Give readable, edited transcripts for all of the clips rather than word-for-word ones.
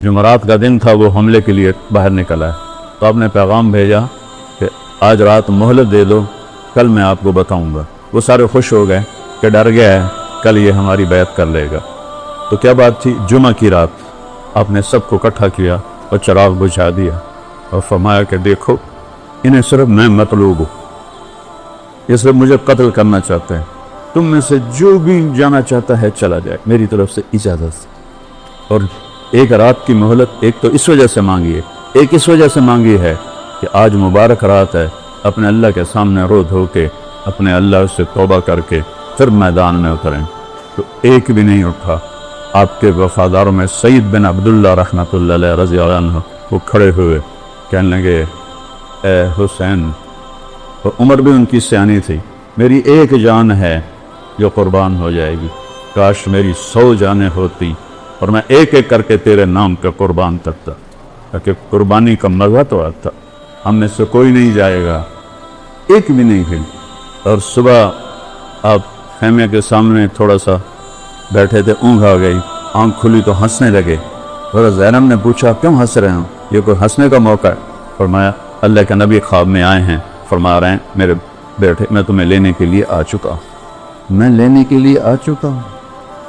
جمعرات کا دن تھا، وہ حملے کے لیے باہر نکلا ہے، تو آپ نے پیغام بھیجا کہ آج رات مہلت دے دو، کل میں آپ کو بتاؤں گا۔ وہ سارے خوش ہو گئے کہ ڈر گیا ہے کل یہ ہماری بیعت کر لے گا۔ تو کیا بات تھی؟ جمعہ کی رات آپ نے سب کو اکٹھا کیا اور چراغ بجھا دیا اور فرمایا کہ دیکھو انہیں صرف میں مطلوب ہوں، یہ صرف مجھے قتل کرنا چاہتے ہیں، تم میں سے جو بھی جانا چاہتا ہے چلا جائے، میری طرف سے اجازت سے۔ اور ایک رات کی مہلت ایک تو اس وجہ سے مانگی ہے، ایک اس وجہ سے مانگی ہے کہ آج مبارک رات ہے، اپنے اللہ کے سامنے رو دھو کے اپنے اللہ سے توبہ کر کے پھر میدان میں اتریں۔ تو ایک بھی نہیں اٹھا۔ آپ کے وفاداروں میں سعید بن عبداللہ رحمۃ اللہ علیہ رضی اللہ عنہ وہ کھڑے ہوئے کہنے لگے اے حسین، اور عمر بھی ان کی سیانی تھی، میری ایک جان ہے جو قربان ہو جائے گی، کاش میری 100 جانیں ہوتی اور میں ایک ایک کر کے تیرے نام کا قربان کرتا، تاکہ قربانی کا مزہ تو آتا۔ ہم میں سے کوئی نہیں جائے گا، ایک بھی نہیں ہلی۔ اور صبح آپ خیمے کے سامنے تھوڑا سا بیٹھے تھے، اونگھ آ گئی، آنکھ کھلی تو ہنسنے لگے۔ حضرت زینب نے پوچھا کیوں ہنس رہے ہوں، یہ کوئی ہنسنے کا موقع ہے؟ فرمایا اللہ کے نبی خواب میں آئے ہیں، فرما رہے ہیں میرے بیٹے میں تمہیں لینے کے لیے آ چکا ہوں، میں لینے کے لیے آ چکا ہوں،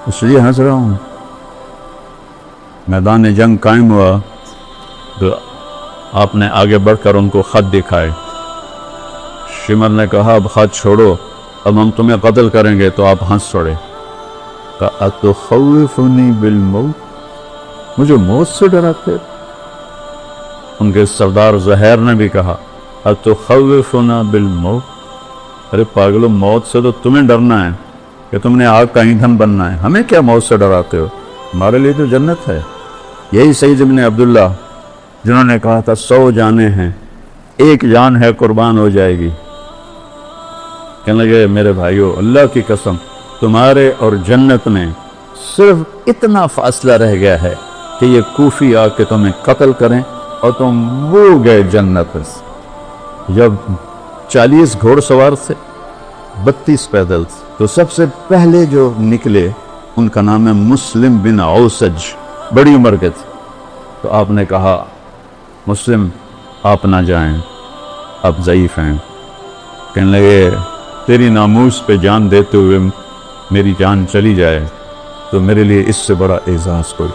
اس لیے ہنس رہا ہوں۔ میدان جنگ قائم ہوا تو آپ نے آگے بڑھ کر ان کو خط دکھائے۔ شمر نے کہا اب خط چھوڑو، اب ہم تمہیں قتل کریں گے، تو آپ ہنس پڑے۔ کہا اتخوفنی بالموت، مجھے موت سے ڈراتے؟ ان کے سردار زہیر نے بھی کہا اتخوفنا بالموت، ارے پاگلو، موت سے تو تمہیں ڈرنا ہے کہ تم نے آگ کا ایندھن بننا ہے، ہمیں کیا موت سے ڈراتے ہو، ہمارے لیے تو جنت ہے۔ یہی سعید بن عبداللہ جنہوں نے کہا تھا 100 جانیں ہیں، ایک جان ہے قربان ہو جائے گی، کہنے لگے میرے بھائیو اللہ کی قسم تمہارے اور جنت میں صرف اتنا فاصلہ رہ گیا ہے کہ یہ کوفی آ کے تمہیں قتل کریں اور تم وہ گئے جنت سے۔ جب 40 گھوڑ سوار تھے، 32 پیدل تھے، تو سب سے پہلے جو نکلے ان کا نام ہے مسلم بن اوسج، بڑی عمر کے تھے۔ تو آپ نے کہا مسلم آپ نہ جائیں، آپ ضعیف ہیں۔ کہنے لگے تیری ناموس پہ جان دیتے ہوئے میری جان چلی جائے تو میرے لیے اس سے بڑا اعزاز کوئی،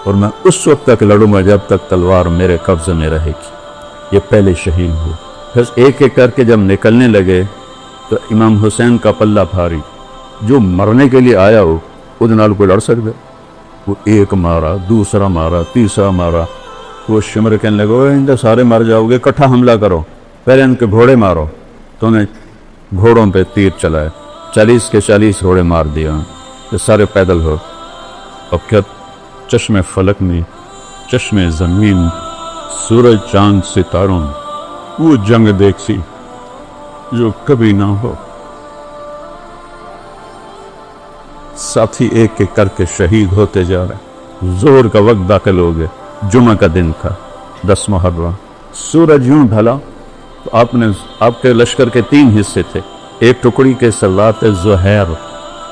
اور میں اس وقت تک لڑوں گا جب تک تلوار میرے قبضے میں رہے گی۔ یہ پہلے شہید ہوئے۔ پھر ایک ایک کر کے جب نکلنے لگے تو امام حسین کا پلہ بھاری، جو مرنے کے لیے آیا ہو اس نال کوئی لڑ سکتے؟ وہ ایک مارا، دوسرا مارا، تیسرا مارا۔ وہ شمر کہنے لگے ان سارے مر جاؤ گے، اکٹھا حملہ کرو، پہلے ان کے گھوڑے مارو۔ تو انہیں گھوڑوں پہ تیر چلائے، 40 کے 40 گھوڑے مار دیا، یہ سارے پیدل ہو۔ اب کیا چشم فلک میں، چشم زمین، سورج چاند ستاروں میں وہ جنگ دیکھی جو کبھی نہ ہو۔ ساتھی ایک ایک کر کے شہید ہوتے جا رہے۔ زور کا وقت داخل ہو گئے، جمعہ کا دن تھا، 10 محرم۔ سورج یوں ڈھلا تو آپ کے لشکر کے 3 حصے تھے۔ ایک ٹکڑی کے سردار تھے زہیر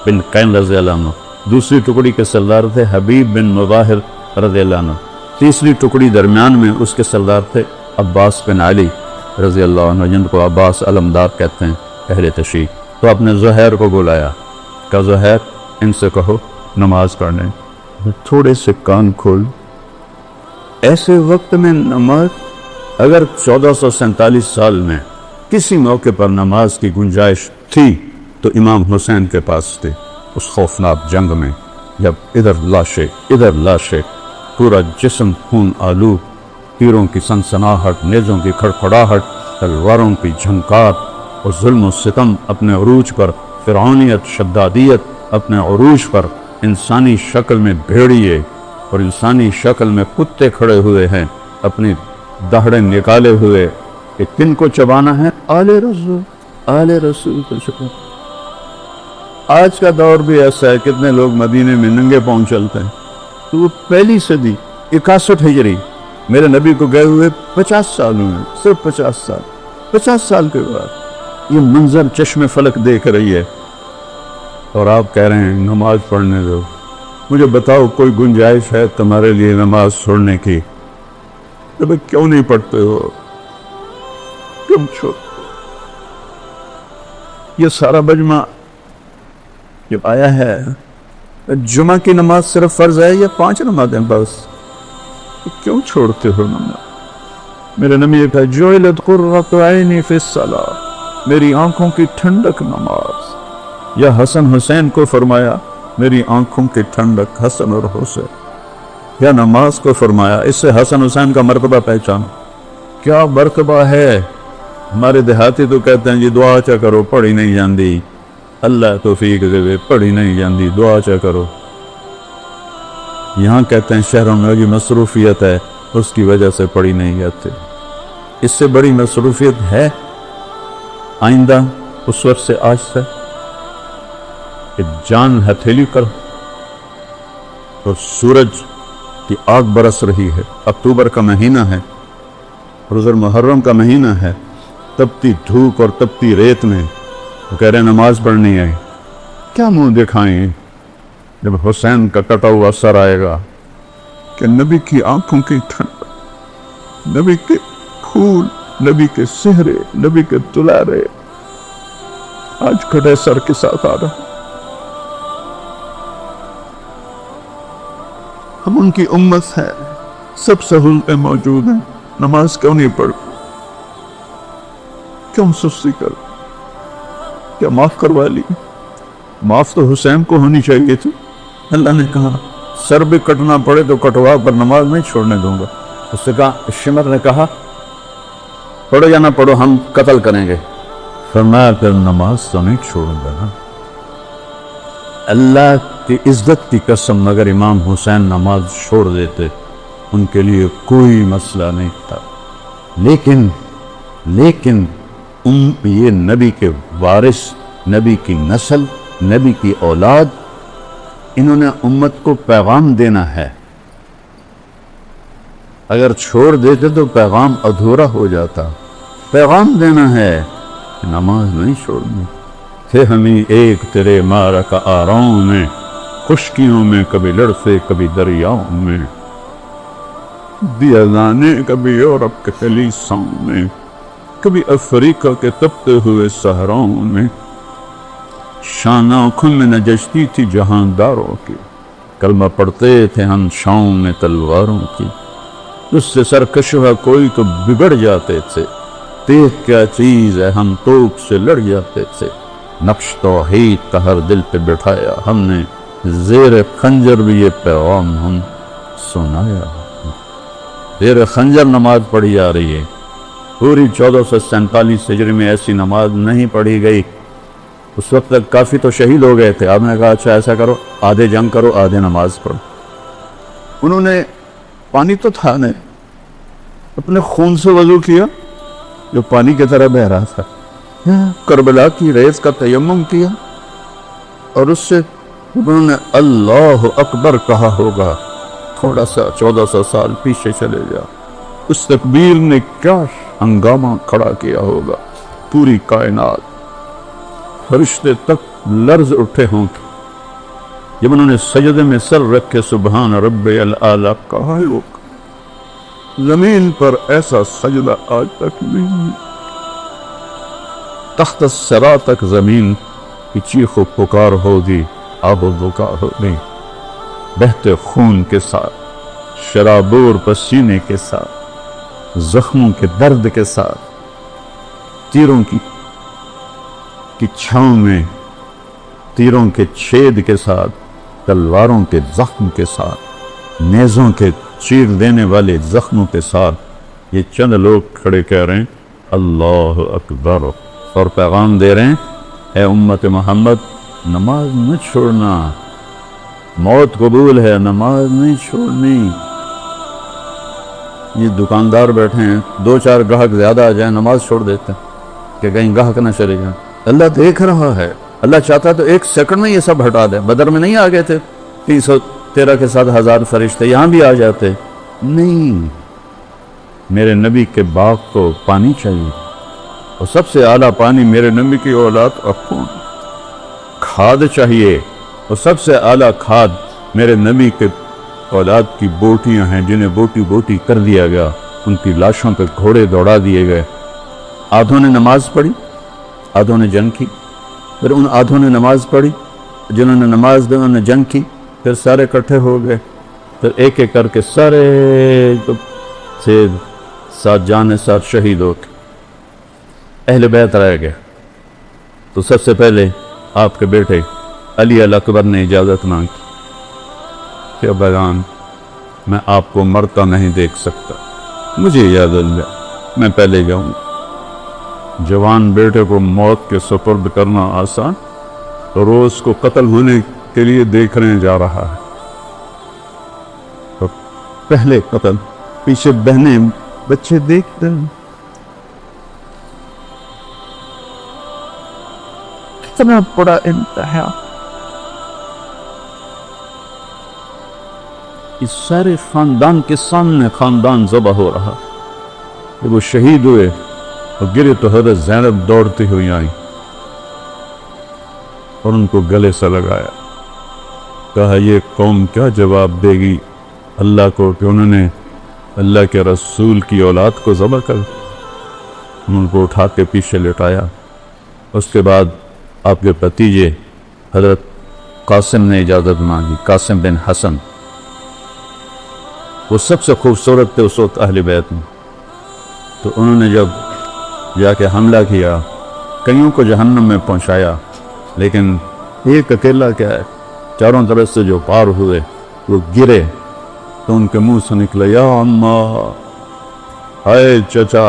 بن قین رضی اللہ عنہ، دوسری ٹکڑی کے سردار تھے حبیب بن مظاہر رضی اللہ عنہ، تیسری ٹکڑی درمیان میں اس کے سردار تھے عباس بن علی رضی اللہ عنہ، جن کو عباس علمدار کہتے ہیں اہل تشیع۔ تو آپ نے زہیر کو بلایا، کہا زہیر ان سے کہو نماز پڑھنے۔ تھوڑے سے کان کھول، ایسے وقت میں نماز؟ اگر 1447 سال میں کسی موقع پر نماز کی گنجائش تھی تو امام حسین کے پاس تھی، اس خوفناک جنگ میں جب ادھر لاشیں، پورا جسم خون آلود، تیروں کی سنسناہٹ، نیزوں کی کھڑکھڑاہٹ، تلواروں کی جھنکار، اور ظلم و ستم اپنے عروج پر، فرعونیت، شدادیت اپنے عروج پر، انسانی شکل میں بھیڑیے اور انسانی شکل میں کتے کھڑے ہوئے ہیں، اپنی دہڑیں نکالے ہوئے کہ کن کو چبانا ہے؟ آل رسول کو چبانا۔ آج کا دور بھی ایسا ہے، کتنے لوگ مدینے میں ننگے پاؤں چلتے ہیں۔ تو وہ پہلی صدی 61 ہجری، میرے نبی کو گئے ہوئے 50 سال ہوئے، صرف 50 سال کے بعد یہ منظر چشم فلک دیکھ رہی ہے، اور آپ کہہ رہے ہیں نماز پڑھنے دو۔ مجھے بتاؤ کوئی گنجائش ہے تمہارے لیے نماز چھوڑنے کی؟ کیوں نہیں پڑھتے ہو؟ کیوں چھوڑ؟ یہ سارا مجمع جب آیا ہے، جمعہ کی نماز صرف فرض ہے یا 5 نمازیں بس؟ کیوں چھوڑتے ہو نماز؟ میرے نبی نے کہا جعلت قرۃ عینی فی الصلاۃ، میری آنکھوں کی ٹھنڈک نماز. یا حسن حسین کو فرمایا میری آنکھوں کی ٹھنڈک حسن اور حسین، یا نماز کو فرمایا. اس سے حسن حسین کا مرتبہ پہچانو. کیا مرتبہ ہے؟ ہمارے دیہاتی تو کہتے ہیں جی دعا چا کرو پڑھی نہیں جاندی، اللہ توفیق دے پڑھی نہیں جاندی دعا چا کرو. یہاں کہتے ہیں شہروں میں جو مصروفیت ہے اس کی وجہ سے پڑھی نہیں جاتے. اس سے بڑی مصروفیت ہے آئندہ اس وقت سے آج سے کہ جان ہتھیلی کرو اور سورج کی آگ برس رہی ہے. اکتوبر کا مہینہ ہے، روز محرم کا مہینہ ہے، تپتی دھوپ اور تپتی ریت میں وہ کہہ رہے ہیں نماز پڑھنی ہے. کیا منہ دکھائیں جب حسین کا کٹا ہوا سر آئے گا کہ نبی کی آنکھوں کی ٹھنڈ، نبی کے پھول، نبی کے سہرے، نبی کے دلارے آج کٹے سر کے ساتھ آ رہا. ہم ان کی امت ہے، سب سہولتیں موجود ہیں، نماز کیوں نہیں پڑھ؟ کیوں سستی کر؟ کیا معاف کروا لی؟ معاف تو حسین کو ہونی چاہیے تھی. اللہ نے کہا سر بھی کٹنا پڑے تو کٹوا، پر نماز نہیں چھوڑنے دوں گا. اس سے کہا شمر نے کہا پڑھو یا نہ پڑھو ہم قتل کریں گے. فرمایا پھر نماز تو نہیں چھوڑوں گا نا. اللہ کی عزت کی قسم اگر امام حسین نماز چھوڑ دیتے ان کے لیے کوئی مسئلہ نہیں تھا. لیکن یہ نبی کے وارث، نبی کی نسل، نبی کی اولاد، انہوں نے امت کو پیغام دینا ہے. اگر چھوڑ دیتے تو پیغام ادھورا ہو جاتا. پیغام دینا ہے، نماز نہیں چھوڑنی. تھے ہمیں ایک تیرے معرکہ آراؤں میں، خشکیوں میں کبھی لڑتے کبھی دریاؤں میں، دیا جانے کبھی یورپ کے خلیصوں میں، کبھی افریقہ کے تپتے ہوئے صحراؤں میں. شان آنکھوں میں نجشتی تھی جہانداروں کی، کلمہ پڑھتے تھے ہم شاؤں میں تلواروں کی. اس سے سرکش ہوا کوئی تو بگڑ جاتے تھے، تیغ کیا چیز ہے ہم توپ سے لڑ جاتے تھے. نقش توحید کا ہر دل پہ بٹھایا ہم نے، زیر خنجر بھی یہ پیغام ہم سنایا. زیر خنجر نماز پڑھی جا رہی ہے. پوری 1447 ہجری میں ایسی نماز نہیں پڑھی گئی. اس وقت تک کافی تو شہید ہو گئے تھے. آپ نے کہا اچھا ایسا کرو آدھے جنگ کرو آدھے نماز پڑھو. انہوں نے پانی تو تھا نہیں، اپنے خون سے وضو کیا جو پانی کی طرح بہ رہا تھا. کربلا کی ریت کا تیمم کیا اور اس سے انہوں نے اللہ اکبر کہا ہوگا. تھوڑا سا 1400 سال پیچھے چلے جا، اس تکبیر نے کیا ہنگامہ کھڑا کیا ہوگا. پوری کائنات، فرشتے تک لرز اٹھے ہوں جب انہوں نے سجدے میں سر رکھ کے سبحان رب الاعلی کہا ہوگا. زمین پر ایسا سجدہ آج تک نہیں. تحت الثری تک زمین کی چیخ و پکار ہوگی، آب و بکا ہوگی، بہتے خون کے ساتھ، شرابور پسینے کے ساتھ، زخموں کے درد کے ساتھ، تیروں کی چھاؤں میں، تیروں کے چھید کے ساتھ، تلواروں کے زخم کے ساتھ، نیزوں کے چیر دینے والے زخموں کے ساتھ یہ چند لوگ کھڑے کہہ رہے ہیں اللہ اکبر، اور پیغام دے رہے ہیں اے امت محمد نماز نہ چھوڑنا. موت قبول ہے، نماز نہیں چھوڑنی. یہ دکاندار بیٹھے ہیں، 2-4 گاہک زیادہ آ جائیں نماز چھوڑ دیتے ہیں کہ کہیں گاہک نہ چلے جائیں. اللہ دیکھ رہا ہے. اللہ چاہتا ہے تو 1 سیکنڈ میں یہ سب ہٹا دے. بدر میں نہیں آ گئے تھے 313 کے ساتھ 1000 فرشتے، یہاں بھی آ جاتے. نہیں، میرے نبی کے باغ کو پانی چاہیے اور سب سے اعلیٰ پانی میرے نبی کی اولاد کا خون. کھاد چاہیے اور سب سے اعلیٰ کھاد میرے نبی کے اولاد کی بوٹیاں ہیں جنہیں بوٹی بوٹی کر دیا گیا، ان کی لاشوں پہ گھوڑے دوڑا دیے گئے۔ آدھوں نے نماز پڑھی، آدھوں نے جنگ کی، پھر ان آدھوں نے نماز پڑھی، جنہوں نے نماز دی انہوں نے جنگ کی، پھر سارے اکٹھے ہو گئے، پھر ایک ایک کر کے سارے تھے ساتھ جانے ساتھ شہید ہو کے اہل بیت رہ گئے۔ تو سب سے پہلے آپ کے بیٹے علی الاکبر نے اجازت مانگی کہ بیان میں آپ کو مرتا نہیں دیکھ سکتا، مجھے اجازت دیا، میں پہلے جاؤں۔ جوان بیٹے کو موت کے سپرد کرنا آسان، روز کو قتل ہونے کے لیے دیکھنے جا رہا ہے۔ تو پہلے قتل، پیچھے بہنیں بچے دیکھتے ہیں۔ کتنا بڑا انتہا، اس سارے خاندان کے سامنے خاندان ذبح ہو رہا۔ جب وہ شہید ہوئے اور گرے تو حضرت زینب دوڑتی ہوئی آئی اور ان کو گلے سے لگایا، کہا یہ قوم کیا جواب دے گی اللہ کو کہ انہوں نے اللہ کے رسول کی اولاد کو ذبح کر۔ ان کو اٹھا کے پیچھے لٹایا۔ اس کے بعد آپ کے بھتیجے حضرت قاسم نے اجازت مانگی، قاسم بن حسن، وہ سب سے خوبصورت تھے اس وقت اہل بیت میں۔ تو انہوں نے جب جا کے حملہ کیا، کئیوں کو جہنم میں پہنچایا، لیکن ایک اکیلا کیا ہے، چاروں طرف سے جو پار ہوئے وہ گرے تو ان کے منہ سے نکلے یا اماں، ہائے چچا،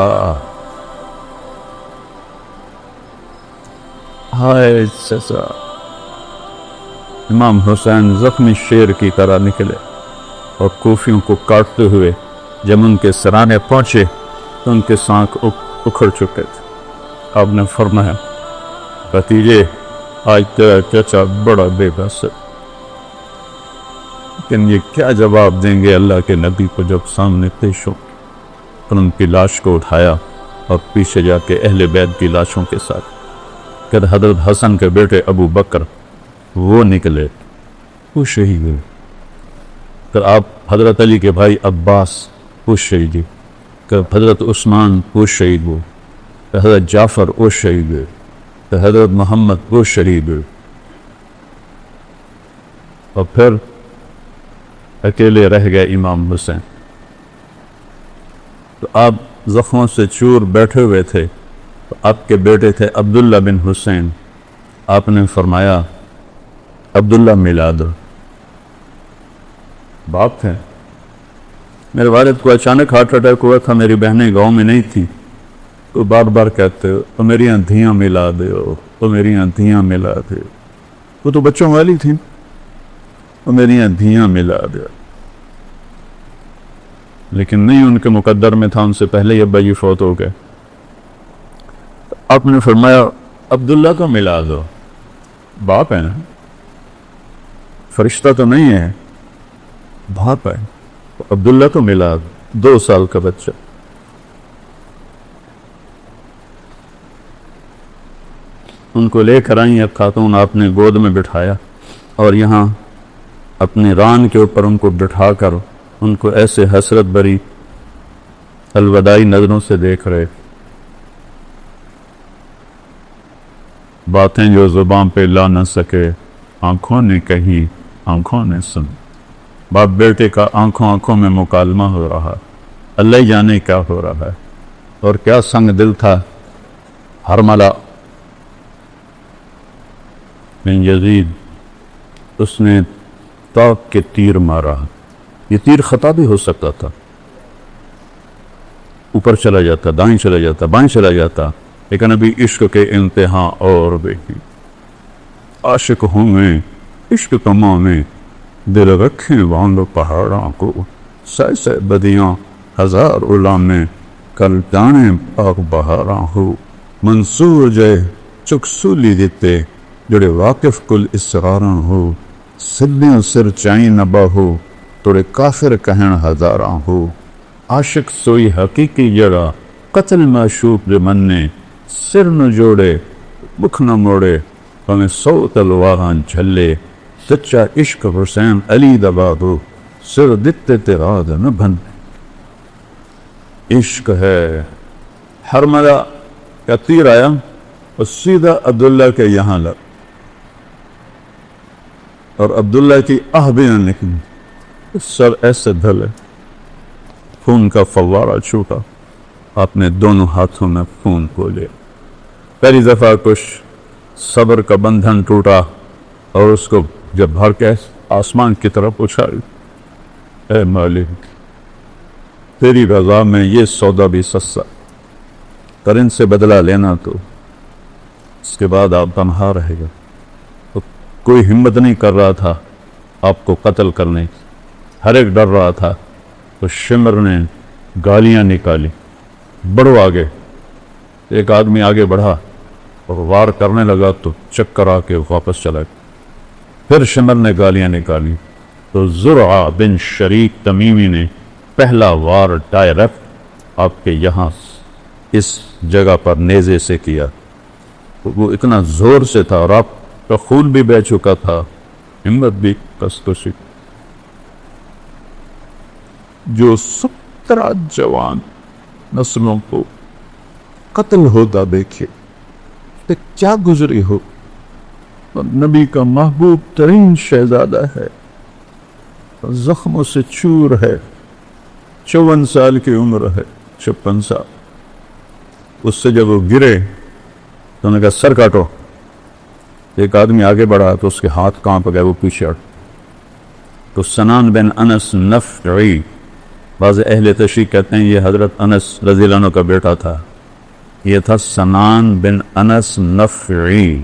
ہائے چچا۔ امام حسین زخمی شیر کی طرح نکلے اور کوفیوں کو کاٹتے ہوئے جب ان کے سرانے پہنچے تو ان کے سانک اکھڑ چکے تھے۔ آپ نے فرمایا بھتیجے آج تیرا چچا بڑا بے بس ہے، لیکن یہ کیا جواب دیں گے اللہ کے نبی کو جب سامنے پیش ہو۔ اور ان کی لاش کو اٹھایا اور پیچھے جا کے اہل بیت کی لاشوں کے ساتھ پھر حضرت حسن کے بیٹے ابو بکر وہ نکلے، وہ شہید ہوئے۔ پھر آپ حضرت علی کے بھائی عباس وہ شہید ہوئے، پھر حضرت عثمان وہ شہید ہوئے، پھر حضرت جعفر وہ شہید ہوئے، پھر حضرت محمد وہ شہید ہوئے، اور پھر اکیلے رہ گئے امام حسین۔ تو آپ زخموں سے چور بیٹھے ہوئے تھے، تو آپ کے بیٹے تھے عبداللہ بن حسین۔ آپ نے فرمایا عبداللہ ملا دو۔ باپ تھے، میرے والد کو اچانک ہارٹ اٹیک ہوا تھا، میری بہنیں گاؤں میں نہیں تھی، تو بار بار کہتے تو میری آندھیاں ملا دو، تو میری آندھیاں ملا دو۔ وہ تو بچوں والی تھی، تو میری آندھیاں ملا دو، لیکن نہیں ان کے مقدر میں تھا، ان سے پہلے ہی ابا جی فوت ہو گئے۔ آپ نے فرمایا عبداللہ کو ملا دو، باپ ہے نا، فرشتہ تو نہیں ہے، باپ ہے، عبداللہ کو ملا دو، 2 سال کا بچہ۔ ان کو لے کر آئیں ایک خاتون، آپ نے گود میں بٹھایا اور یہاں اپنے ران کے اوپر ان کو بٹھا کر ان کو ایسے حسرت بری الوداعی نظروں سے دیکھ رہے، باتیں جو زبان پہ لا نہ سکے آنکھوں نے کہی، آنکھوں نے سن۔ باپ بیٹے کا آنکھوں آنکھوں میں مکالمہ ہو رہا، اللہ ہی جانے کیا ہو رہا ہے، اور کیا سنگ دل تھا حرملہ بن یزید، اس نے طاق کے تیر مارا۔ یہ تیر خطا بھی ہو سکتا تھا، اوپر چلا جاتا، دائیں چلا جاتا، بائیں چلا جاتا، لیکن ابھی عشق کے انتہا اور بھی عاشق ہوں گے عشق تمام میں، دل رکھیں باندھو پہاڑاں کو، سہ سہ بدیاں ہزار علامیں، کل جانے پاک بہاراں ہو، منصور جے چک سولی دیتے، جڑے واقف کل اسراراں ہو، سلیاں سر چائیں نبا ہو، توڑے کافر کہن ہزاراں ہو، عاشق سوئی حقیقی جڑا، قتل معشوق دے مننے، سر نہ جوڑے بکھ نہ موڑے، ہمیں 100 تلواراں جھلے، سچا عشق حسین علی دبا دو سر دتے تیرا نہ بن عشق ہے حرملہ کا تیر آیا اور سیدھا عبداللہ کے یہاں لگ اور عبداللہ کی آہ بھی نہ نکلی سر ایسے دھلے خون کا فوارہ چھوٹا آپ نے دونوں ہاتھوں میں خون کو لیا پہلی دفعہ کچھ صبر کا بندھن ٹوٹا اور اس کو جب بھر کے آسمان کی طرف اچھالی اے مالک تیری رضا میں یہ سودا بھی سستا کرن سے بدلہ لینا تو اس کے بعد آپ تنہا رہے گا تو کوئی ہمت نہیں کر رہا تھا آپ کو قتل کرنے ہر ایک ڈر رہا تھا تو شمر نے گالیاں نکالی بڑھو آگے ایک آدمی آگے بڑھا اور وار کرنے لگا تو چکر آ کے واپس چلا گیا پھر شمر نے گالیاں نکالی تو زرعہ بن شریک تمیمی نے پہلا وار ڈائریکٹ آپ کے یہاں اس جگہ پر نیزے سے کیا وہ اتنا زور سے تھا اور آپ کا خون بھی بہہ چکا تھا ہمت بھی کسکشی جو 17 جوان نسلوں کو قتل ہوتا دیکھے تو کیا گزری ہو اور نبی کا محبوب ترین شہزادہ ہے زخموں سے چور ہے 54 سال کی عمر ہے 56 سال اس سے جب وہ گرے تو انہوں نے کہا سر کاٹو ایک آدمی آگے بڑھا تو اس کے ہاتھ کانپ گئے وہ پیچھے ہٹ تو سنان بن انس نفعی بعض اہل تشریح کہتے ہیں یہ حضرت انس رضی اللہ عنہ کا بیٹا تھا یہ تھا سنان بن انس نفعی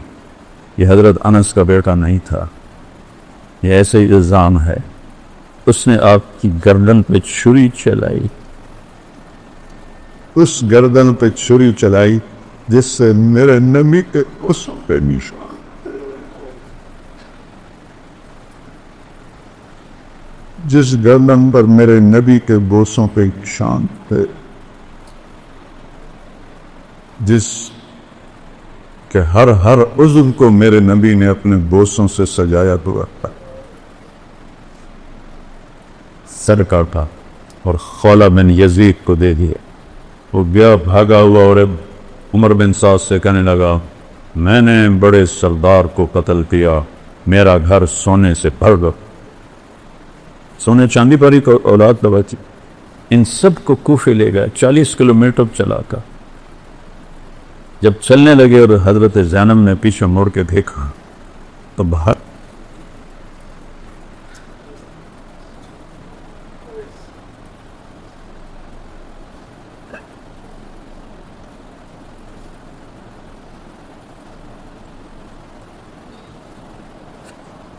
یہ حضرت انس کا بیٹا نہیں تھا یہ ایسے ہی الزام ہے اس نے آپ کی گردن پہ چھری چلائی اس گردن پہ چھری چلائی جس سے میرے نبی کے اسم پہ نشان جس گردن پر میرے نبی کے بوسوں پہ نشان تھے جس کہ ہر عضو کو میرے نبی نے اپنے بوسوں سے سجایا ہوا تھا سر کاٹا اور خولہ بن یزید کو دے دیا وہ گیا بھاگا ہوا اور عمر بن سعد سے کہنے لگا میں نے بڑے سردار کو قتل کیا میرا گھر سونے سے بھر گیا سونے چاندی پر ہی اولاد لباتی ان سب کو کوفے لے گیا 40 کلومیٹر چلا کر جب چلنے لگے اور حضرت زینب نے پیچھے مڑ کے دیکھا تو باہر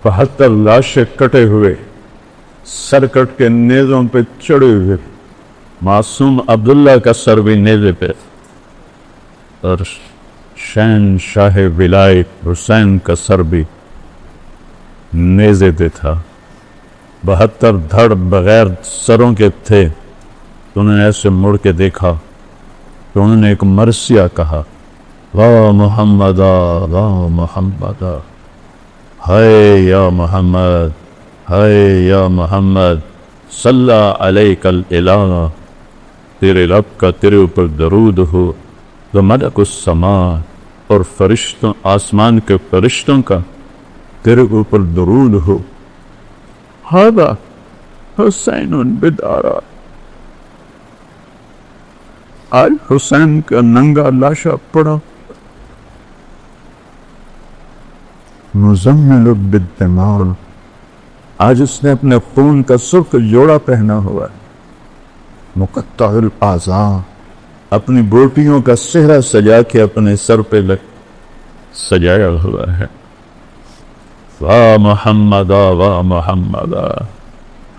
بہتر لاشیں کٹے ہوئے سر کٹ کے نیزوں پہ چڑھے ہوئے معصوم عبداللہ کا سر بھی نیزے پہ اور شہن شاہ ولایت حسین کا سر بھی نیزے پہ تھا 72 دھڑ بغیر سروں کے تھے تو انہوں نے ایسے مڑ کے دیکھا تو انہوں نے ایک مرثیہ کہا واہ محمدہ واہ محمدہ ہائے یا محمد ہائے یا محمد صلی علیک الالہ تیرے رب کا تیرے اوپر درود ہو تو ملک السماء اور فرشتوں آسمان کے فرشتوں کا تیرے اوپر درود ہو ہذا حسین بدارا آج حسین کا ننگا لاشا پڑا مزمل بالدماء آج اس نے اپنے خون کا سرخ جوڑا پہنا ہوا ہے مقطع الاعضاء اپنی بوٹیوں کا صحرا سجا کے اپنے سر پہ سجایا ہوا ہے واہ محمد واہ محمد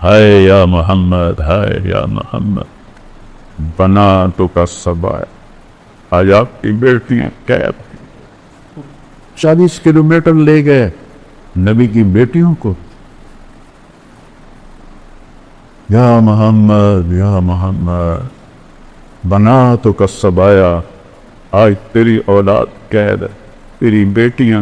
ہائے یا محمد ہائے یا محمد بنا تو کا سبا آج آپ کی بیٹیاں قید 40 کلومیٹر لے گئے نبی کی بیٹیوں کو یا محمد بنا تو کا سبایا آج تیری اولاد قید ہے تیری بیٹیاں